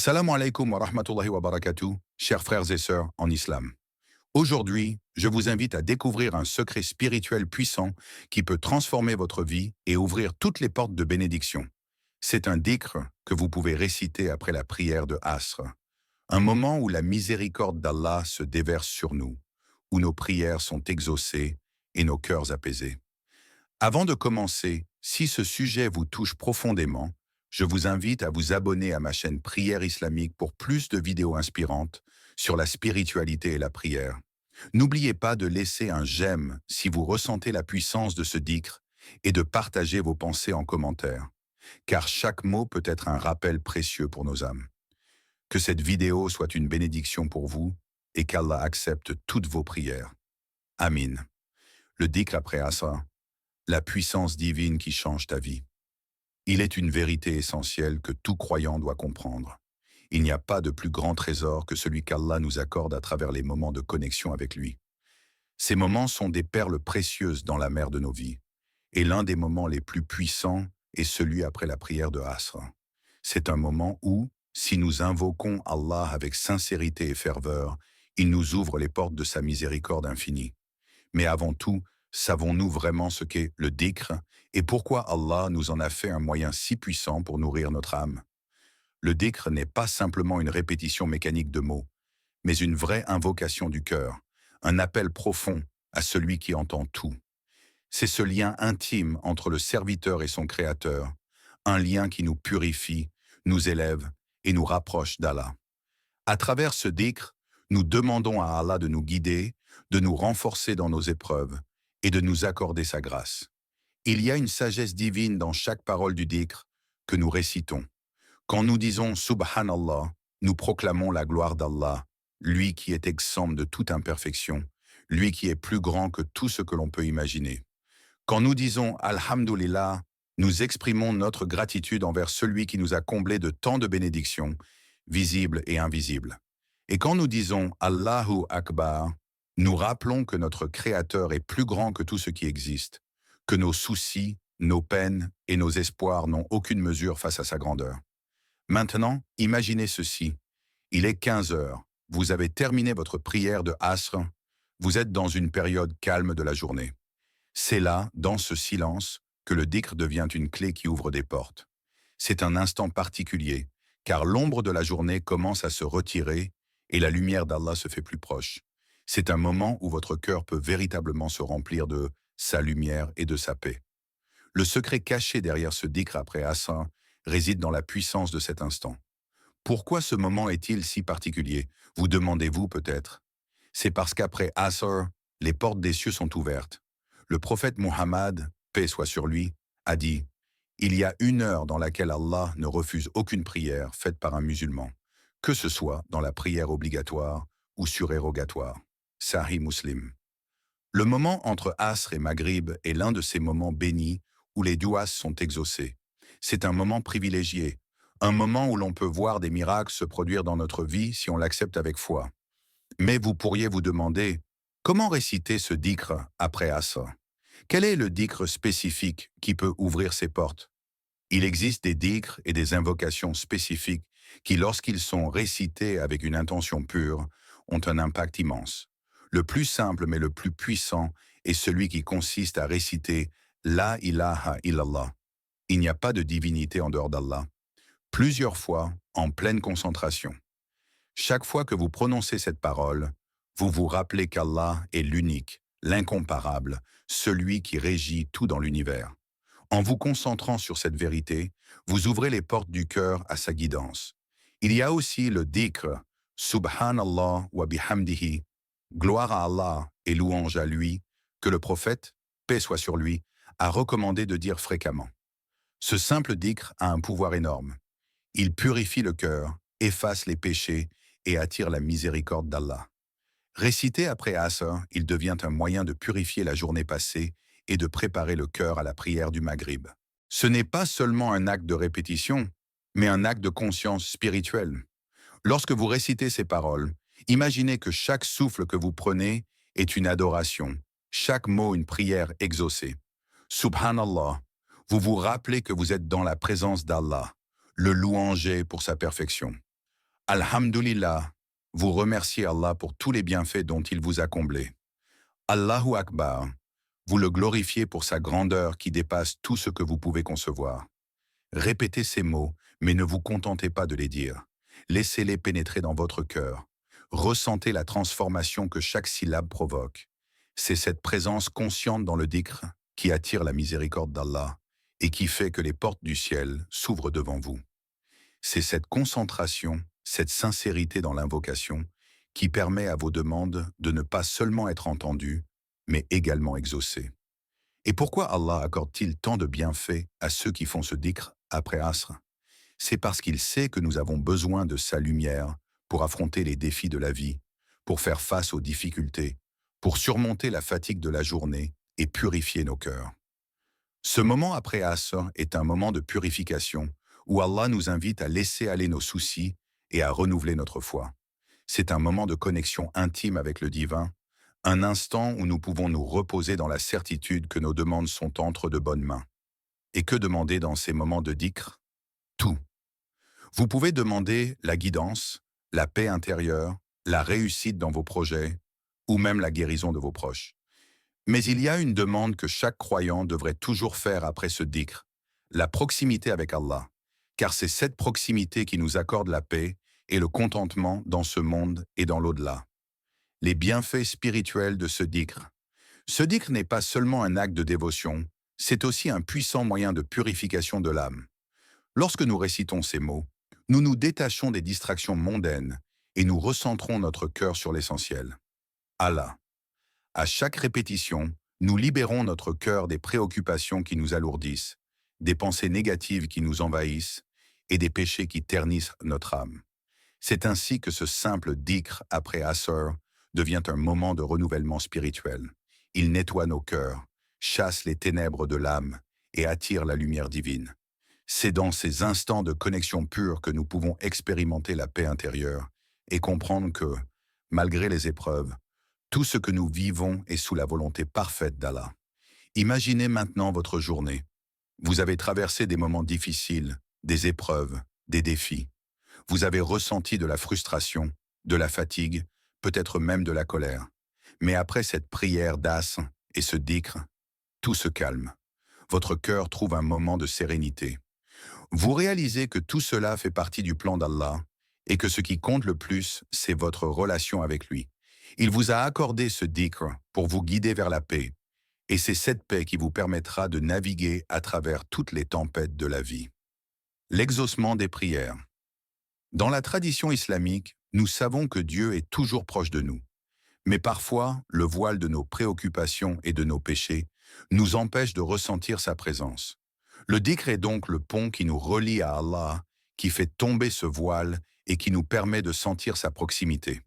Assalamu alaikum wa rahmatullahi wa barakatuh, chers frères et sœurs en islam. Aujourd'hui, je vous invite à découvrir un secret spirituel puissant qui peut transformer votre vie et ouvrir toutes les portes de bénédiction. C'est un dhikr que vous pouvez réciter après la prière de Asr, un moment où la miséricorde d'Allah se déverse sur nous, où nos prières sont exaucées et nos cœurs apaisés. Avant de commencer, si ce sujet vous touche profondément, je vous invite à vous abonner à ma chaîne Prière islamique pour plus de vidéos inspirantes sur la spiritualité et la prière. N'oubliez pas de laisser un j'aime si vous ressentez la puissance de ce dhikr et de partager vos pensées en commentaire, car chaque mot peut être un rappel précieux pour nos âmes. Que cette vidéo soit une bénédiction pour vous et qu'Allah accepte toutes vos prières. Amin. Le dhikr après Asr, la puissance divine qui change ta vie. Il est une vérité essentielle que tout croyant doit comprendre. Il n'y a pas de plus grand trésor que celui qu'Allah nous accorde à travers les moments de connexion avec lui. Ces moments sont des perles précieuses dans la mer de nos vies, et l'un des moments les plus puissants est celui après la prière de Asr. C'est un moment où, si nous invoquons Allah avec sincérité et ferveur, il nous ouvre les portes de sa miséricorde infinie. Mais avant tout, savons-nous vraiment ce qu'est le dhikr et pourquoi Allah nous en a fait un moyen si puissant pour nourrir notre âme? Le dhikr n'est pas simplement une répétition mécanique de mots, mais une vraie invocation du cœur, un appel profond à celui qui entend tout. C'est ce lien intime entre le serviteur et son créateur, un lien qui nous purifie, nous élève et nous rapproche d'Allah. À travers ce dhikr, nous demandons à Allah de nous guider, de nous renforcer dans nos épreuves et de nous accorder sa grâce. Il y a une sagesse divine dans chaque parole du dhikr que nous récitons. Quand nous disons Subhanallah, nous proclamons la gloire d'Allah, lui qui est exempt de toute imperfection, lui qui est plus grand que tout ce que l'on peut imaginer. Quand nous disons Alhamdulillah, nous exprimons notre gratitude envers celui qui nous a comblés de tant de bénédictions, visibles et invisibles. Et quand nous disons Allahu Akbar, nous rappelons que notre Créateur est plus grand que tout ce qui existe, que nos soucis, nos peines et nos espoirs n'ont aucune mesure face à sa grandeur. Maintenant, imaginez ceci. Il est 15 heures, vous avez terminé votre prière de Asr, vous êtes dans une période calme de la journée. C'est là, dans ce silence, que le dhikr devient une clé qui ouvre des portes. C'est un instant particulier, car l'ombre de la journée commence à se retirer et la lumière d'Allah se fait plus proche. C'est un moment où votre cœur peut véritablement se remplir de sa lumière et de sa paix. Le secret caché derrière ce dhikr après Asr réside dans la puissance de cet instant. Pourquoi ce moment est-il si particulier? Vous demandez-vous peut-être. C'est parce qu'après Asr, les portes des cieux sont ouvertes. Le prophète Muhammad, paix soit sur lui, a dit « Il y a une heure dans laquelle Allah ne refuse aucune prière faite par un musulman, que ce soit dans la prière obligatoire ou surérogatoire. » Sahih Muslim. Le moment entre Asr et Maghrib est l'un de ces moments bénis où les duas sont exaucés. C'est un moment privilégié, un moment où l'on peut voir des miracles se produire dans notre vie si on l'accepte avec foi. Mais vous pourriez vous demander, comment réciter ce dhikr après Asr? Quel est le dhikr spécifique qui peut ouvrir ces portes? Il existe des dhikrs et des invocations spécifiques qui, lorsqu'ils sont récités avec une intention pure, ont un impact immense. Le plus simple mais le plus puissant est celui qui consiste à réciter « La ilaha illallah ». Il n'y a pas de divinité en dehors d'Allah. Plusieurs fois, en pleine concentration. Chaque fois que vous prononcez cette parole, vous vous rappelez qu'Allah est l'unique, l'incomparable, celui qui régit tout dans l'univers. En vous concentrant sur cette vérité, vous ouvrez les portes du cœur à sa guidance. Il y a aussi le dhikr, Subhanallah wa bihamdihi, gloire à Allah et louange à lui, que le prophète, paix soit sur lui, a recommandé de dire fréquemment. Ce simple dhikr a un pouvoir énorme. Il purifie le cœur, efface les péchés et attire la miséricorde d'Allah. Récité après Asr, il devient un moyen de purifier la journée passée et de préparer le cœur à la prière du Maghrib. Ce n'est pas seulement un acte de répétition, mais un acte de conscience spirituelle. Lorsque vous récitez ces paroles, imaginez que chaque souffle que vous prenez est une adoration, chaque mot une prière exaucée. Subhanallah, vous vous rappelez que vous êtes dans la présence d'Allah, le louanger pour sa perfection. Alhamdulillah, vous remerciez Allah pour tous les bienfaits dont il vous a comblé. Allahu Akbar, vous le glorifiez pour sa grandeur qui dépasse tout ce que vous pouvez concevoir. Répétez ces mots, mais ne vous contentez pas de les dire. Laissez-les pénétrer dans votre cœur. Ressentez la transformation que chaque syllabe provoque. C'est cette présence consciente dans le dhikr qui attire la miséricorde d'Allah et qui fait que les portes du ciel s'ouvrent devant vous. C'est cette concentration, cette sincérité dans l'invocation qui permet à vos demandes de ne pas seulement être entendues, mais également exaucées. Et pourquoi Allah accorde-t-il tant de bienfaits à ceux qui font ce dhikr après Asr? C'est parce qu'il sait que nous avons besoin de sa lumière pour affronter les défis de la vie, pour faire face aux difficultés, pour surmonter la fatigue de la journée et purifier nos cœurs. Ce moment après Asr est un moment de purification où Allah nous invite à laisser aller nos soucis et à renouveler notre foi. C'est un moment de connexion intime avec le divin, un instant où nous pouvons nous reposer dans la certitude que nos demandes sont entre de bonnes mains. Et que demander dans ces moments de dhikr? Tout. Vous pouvez demander la guidance, la paix intérieure, la réussite dans vos projets, ou même la guérison de vos proches. Mais il y a une demande que chaque croyant devrait toujours faire après ce dhikr, la proximité avec Allah, car c'est cette proximité qui nous accorde la paix et le contentement dans ce monde et dans l'au-delà. Les bienfaits spirituels de ce dhikr. Ce dhikr n'est pas seulement un acte de dévotion, c'est aussi un puissant moyen de purification de l'âme. Lorsque nous récitons ces mots, nous nous détachons des distractions mondaines et nous recentrons notre cœur sur l'essentiel. Allah. À chaque répétition, nous libérons notre cœur des préoccupations qui nous alourdissent, des pensées négatives qui nous envahissent et des péchés qui ternissent notre âme. C'est ainsi que ce simple dhikr après Asr devient un moment de renouvellement spirituel. Il nettoie nos cœurs, chasse les ténèbres de l'âme et attire la lumière divine. C'est dans ces instants de connexion pure que nous pouvons expérimenter la paix intérieure et comprendre que, malgré les épreuves, tout ce que nous vivons est sous la volonté parfaite d'Allah. Imaginez maintenant votre journée. Vous avez traversé des moments difficiles, des épreuves, des défis. Vous avez ressenti de la frustration, de la fatigue, peut-être même de la colère. Mais après cette prière d'As et ce dhikr, tout se calme. Votre cœur trouve un moment de sérénité. Vous réalisez que tout cela fait partie du plan d'Allah et que ce qui compte le plus, c'est votre relation avec lui. Il vous a accordé ce dhikr pour vous guider vers la paix, et c'est cette paix qui vous permettra de naviguer à travers toutes les tempêtes de la vie. L'exaucement des prières. Dans la tradition islamique, nous savons que Dieu est toujours proche de nous. Mais parfois, le voile de nos préoccupations et de nos péchés nous empêche de ressentir sa présence. Le dhikr est donc le pont qui nous relie à Allah, qui fait tomber ce voile et qui nous permet de sentir sa proximité.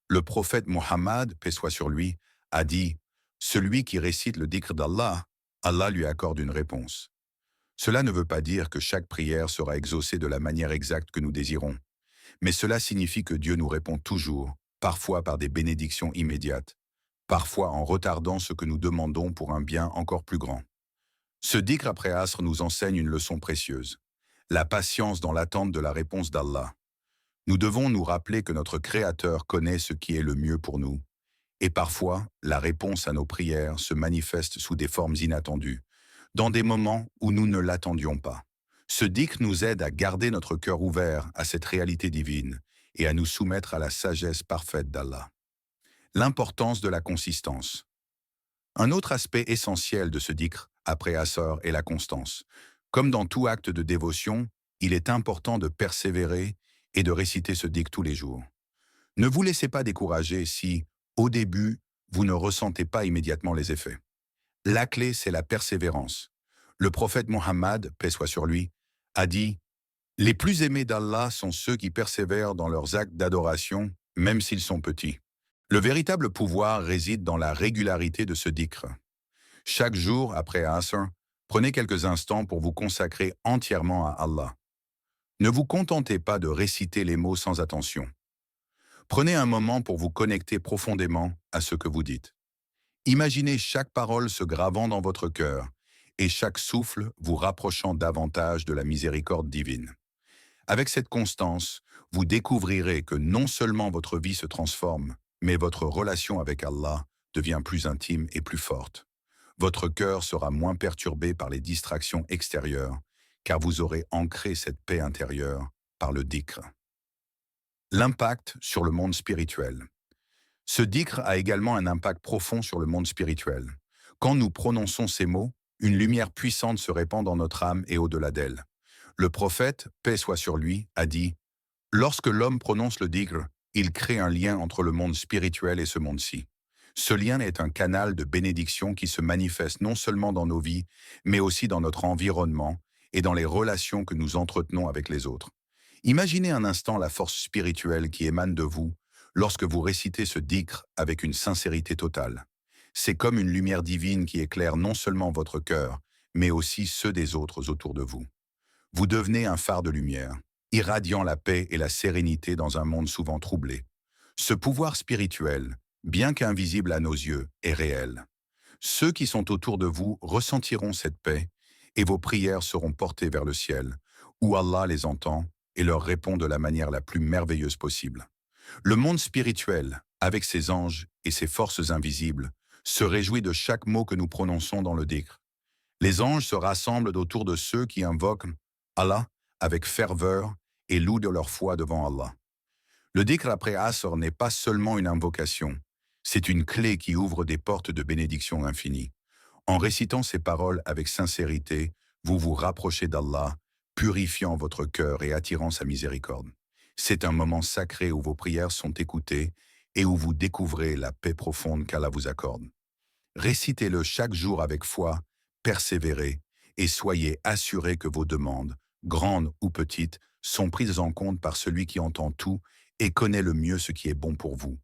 Le prophète Mohammed, paix soit sur lui, a dit « Celui qui récite le dhikr d'Allah, Allah lui accorde une réponse ». Cela ne veut pas dire que chaque prière sera exaucée de la manière exacte que nous désirons, mais cela signifie que Dieu nous répond toujours, parfois par des bénédictions immédiates, parfois en retardant ce que nous demandons pour un bien encore plus grand. Ce dhikr après Asr nous enseigne une leçon précieuse, la patience dans l'attente de la réponse d'Allah. Nous devons nous rappeler que notre Créateur connaît ce qui est le mieux pour nous, et parfois, la réponse à nos prières se manifeste sous des formes inattendues, dans des moments où nous ne l'attendions pas. Ce dhikr nous aide à garder notre cœur ouvert à cette réalité divine et à nous soumettre à la sagesse parfaite d'Allah. L'importance de la consistance. Un autre aspect essentiel de ce dhikr après Asr est la constance. Comme dans tout acte de dévotion, il est important de persévérer et de réciter ce dhikr tous les jours. Ne vous laissez pas décourager si, au début, vous ne ressentez pas immédiatement les effets. La clé, c'est la persévérance. Le prophète Mohammed, paix soit sur lui, a dit « Les plus aimés d'Allah sont ceux qui persévèrent dans leurs actes d'adoration, même s'ils sont petits. » Le véritable pouvoir réside dans la régularité de ce dhikr. Chaque jour, après Asr, prenez quelques instants pour vous consacrer entièrement à Allah. Ne vous contentez pas de réciter les mots sans attention. Prenez un moment pour vous connecter profondément à ce que vous dites. Imaginez chaque parole se gravant dans votre cœur et chaque souffle vous rapprochant davantage de la miséricorde divine. Avec cette constance, vous découvrirez que non seulement votre vie se transforme, mais votre relation avec Allah devient plus intime et plus forte. Votre cœur sera moins perturbé par les distractions extérieures, car vous aurez ancré cette paix intérieure par le dhikr. L'impact sur le monde spirituel. Ce dhikr a également un impact profond sur le monde spirituel. Quand nous prononçons ces mots, une lumière puissante se répand dans notre âme et au-delà d'elle. Le prophète, paix soit sur lui, a dit: lorsque l'homme prononce le dhikr, il crée un lien entre le monde spirituel et ce monde-ci. Ce lien est un canal de bénédiction qui se manifeste non seulement dans nos vies, mais aussi dans notre environnement et dans les relations que nous entretenons avec les autres. Imaginez un instant la force spirituelle qui émane de vous lorsque vous récitez ce dhikr avec une sincérité totale. C'est comme une lumière divine qui éclaire non seulement votre cœur, mais aussi ceux des autres autour de vous. Vous devenez un phare de lumière, irradiant la paix et la sérénité dans un monde souvent troublé. Ce pouvoir spirituel, bien qu'invisible à nos yeux, est réel. Ceux qui sont autour de vous ressentiront cette paix et vos prières seront portées vers le ciel, où Allah les entend et leur répond de la manière la plus merveilleuse possible. Le monde spirituel, avec ses anges et ses forces invisibles, se réjouit de chaque mot que nous prononçons dans le dhikr. Les anges se rassemblent autour de ceux qui invoquent Allah avec ferveur et louent de leur foi devant Allah. Le dhikr après Asr n'est pas seulement une invocation, c'est une clé qui ouvre des portes de bénédiction infinie. En récitant ces paroles avec sincérité, vous vous rapprochez d'Allah, purifiant votre cœur et attirant sa miséricorde. C'est un moment sacré où vos prières sont écoutées et où vous découvrez la paix profonde qu'Allah vous accorde. Récitez-le chaque jour avec foi, persévérez et soyez assurés que vos demandes, grandes ou petites, sont prises en compte par celui qui entend tout et connaît le mieux ce qui est bon pour vous.